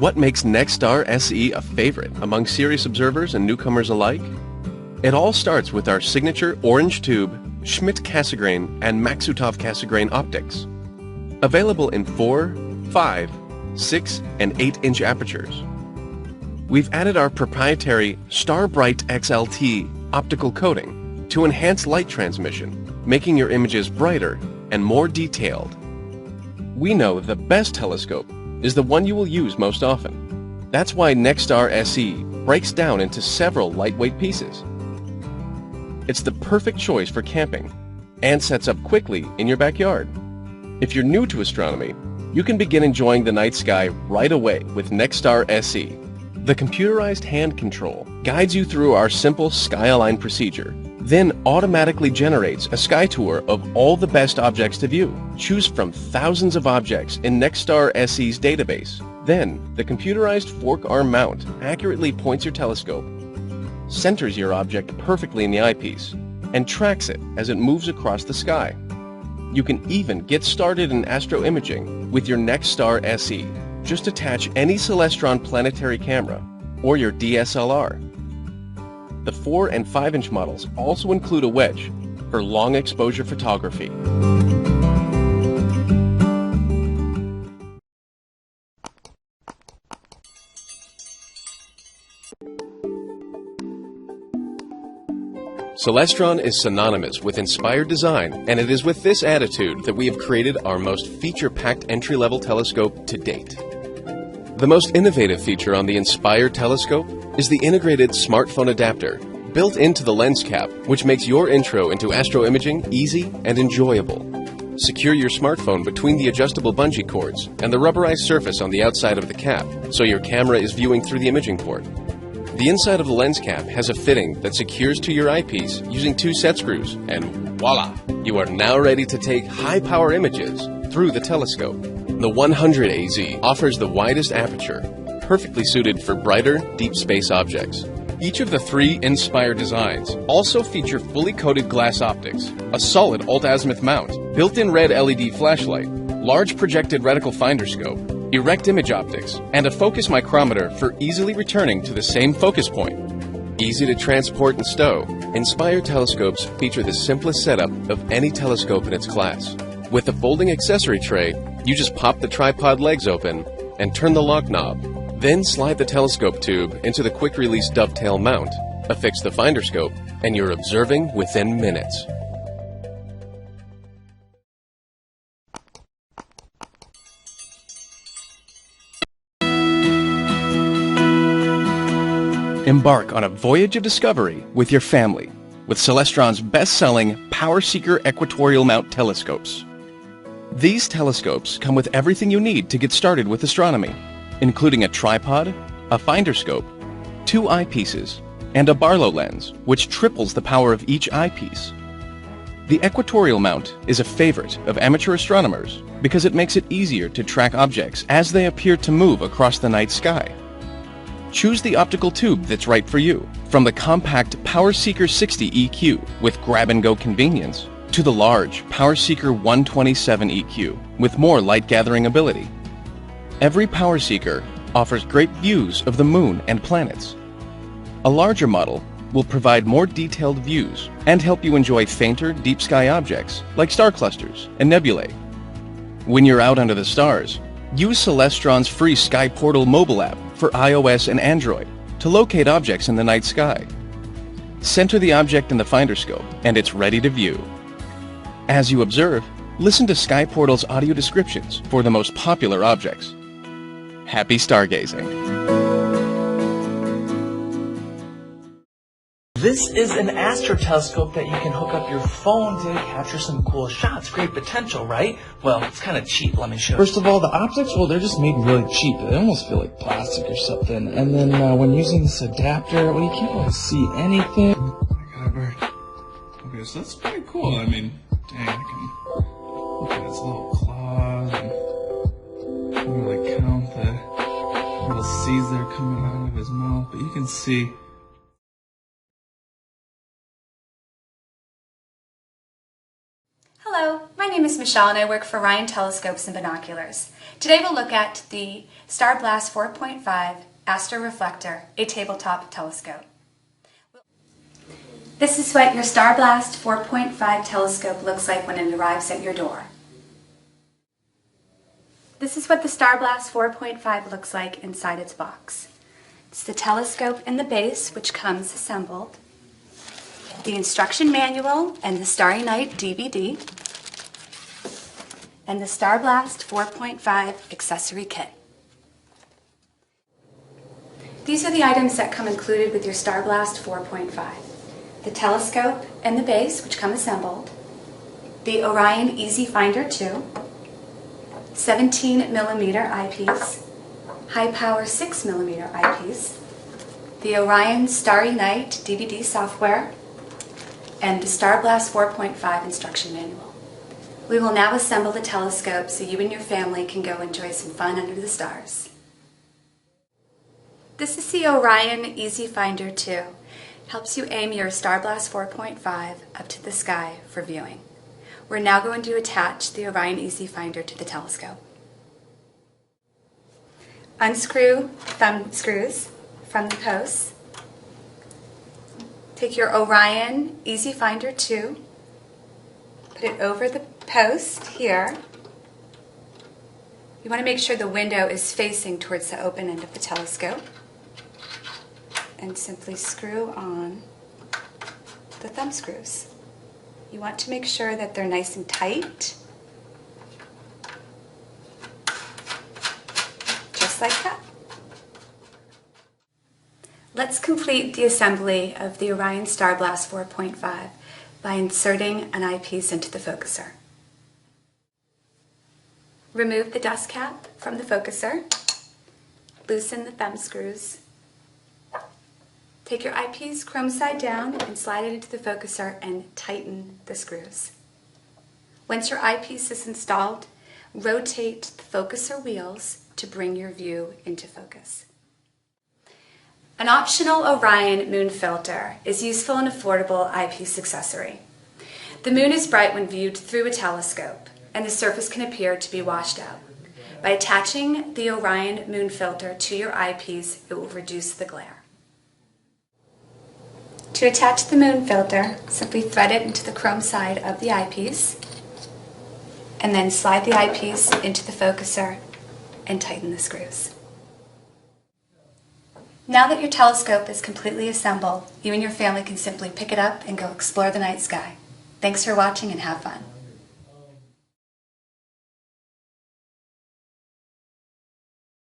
What makes NexStar SE a favorite among serious observers and newcomers alike? It all starts with our signature orange tube, Schmidt-Cassegrain and Maksutov-Cassegrain optics. Available in 4, 5, 6, and 8-inch apertures. We've added our proprietary Starbright XLT optical coating to enhance light transmission, making your images brighter and more detailed. We know the best telescope is the one you will use most often. That's why NexStar SE breaks down into several lightweight pieces. It's the perfect choice for camping and sets up quickly in your backyard. If you're new to astronomy, you can begin enjoying the night sky right away with NexStar SE. The computerized hand control guides you through our simple sky align procedure, then automatically generates a sky tour of all the best objects to view. Choose from thousands of objects in NexStar SE's database. Then, the computerized fork arm mount accurately points your telescope, centers your object perfectly in the eyepiece, and tracks it as it moves across the sky. You can even get started in astroimaging with your NexStar SE. Just attach any Celestron planetary camera or your DSLR. The 4 and 5-inch models also include a wedge for long exposure photography. Celestron is synonymous with inspired design, and it is with this attitude that we have created our most feature-packed entry-level telescope to date. The most innovative feature on the Inspire telescope is the integrated smartphone adapter built into the lens cap, which makes your intro into astroimaging easy and enjoyable. Secure your smartphone between the adjustable bungee cords and the rubberized surface on the outside of the cap, so your camera is viewing through the imaging port. The inside of the lens cap has a fitting that secures to your eyepiece using 2 set screws, and voila! You are now ready to take high-power images through the telescope. The 100 AZ offers the widest aperture, perfectly suited for brighter, deep space objects. Each of the 3 Inspire designs also feature fully coated glass optics, a solid alt-azimuth mount, built-in red LED flashlight, large projected reticle finder scope, erect image optics, and a focus micrometer for easily returning to the same focus point. Easy to transport and stow, Inspire telescopes feature the simplest setup of any telescope in its class. With the folding accessory tray, you just pop the tripod legs open and turn the lock knob. Then slide the telescope tube into the quick-release dovetail mount, affix the finder scope, and you're observing within minutes. Embark on a voyage of discovery with your family with Celestron's best-selling Power Seeker Equatorial Mount telescopes. These telescopes come with everything you need to get started with astronomy, including a tripod, a finder scope, 2 eyepieces, and a Barlow lens, which triples the power of each eyepiece. The equatorial mount is a favorite of amateur astronomers because it makes it easier to track objects as they appear to move across the night sky. Choose the optical tube that's right for you, from the compact Power Seeker 60 EQ with grab-and-go convenience to the large Power Seeker 127 EQ with more light-gathering ability. Every Power Seeker offers great views of the moon and planets. A larger model will provide more detailed views and help you enjoy fainter deep sky objects like star clusters and nebulae. When you're out under the stars, use Celestron's free Sky Portal mobile app for iOS and Android to locate objects in the night sky. Center the object in the finder scope and it's ready to view. As you observe, listen to Sky Portal's audio descriptions for the most popular objects. Happy stargazing! This is an astro telescope that you can hook up your phone to capture some cool shots. Great potential, right? Well, it's kind of cheap. Let me show you. First of all, the optics, well, they're just made really cheap. They almost feel like plastic or something. And then when using this adapter, well, you can't really see anything. Oh my god, bird. Okay, so that's pretty cool. I mean, dang, I can look at his little claws and I can really count the little C's that are coming out of his mouth. But you can see. Hello, my name is Michelle and I work for Orion Telescopes and Binoculars. Today we'll look at the Star Blast 4.5 Astro Reflector, a tabletop telescope. This is what your Star Blast 4.5 telescope looks like when it arrives at your door. This is what the Star Blast 4.5 looks like inside its box. It's the telescope and the base, which comes assembled, the instruction manual and the Starry Night DVD, and the Star Blast 4.5 accessory kit. These are the items that come included with your Star Blast 4.5. The telescope and the base, which come assembled, the Orion Easy Finder 2, 17mm eyepiece, high power 6mm eyepiece, the Orion Starry Night DVD software, and the Star Blast 4.5 instruction manual. We will now assemble the telescope so you and your family can go enjoy some fun under the stars. This is the Orion Easy Finder 2. Helps you aim your Star Blast 4.5 up to the sky for viewing. We're now going to attach the Orion Easy Finder to the telescope. Unscrew thumb screws from the posts. Take your Orion Easy Finder 2, put it over the post here. You want to make sure the window is facing towards the open end of the telescope, and simply screw on the thumb screws. You want to make sure that they're nice and tight, just like that. Let's complete the assembly of the Orion Star Blast 4.5 by inserting an eyepiece into the focuser. Remove the dust cap from the focuser, loosen the thumb screws, take your eyepiece chrome side down and slide it into the focuser and tighten the screws. Once your eyepiece is installed, rotate the focuser wheels to bring your view into focus. An optional Orion moon filter is useful and affordable eyepiece accessory. The moon is bright when viewed through a telescope, and the surface can appear to be washed out. By attaching the Orion moon filter to your eyepiece, it will reduce the glare. To attach the moon filter, simply thread it into the chrome side of the eyepiece, and then slide the eyepiece into the focuser and tighten the screws. Now that your telescope is completely assembled, you and your family can simply pick it up and go explore the night sky. Thanks for watching and have fun.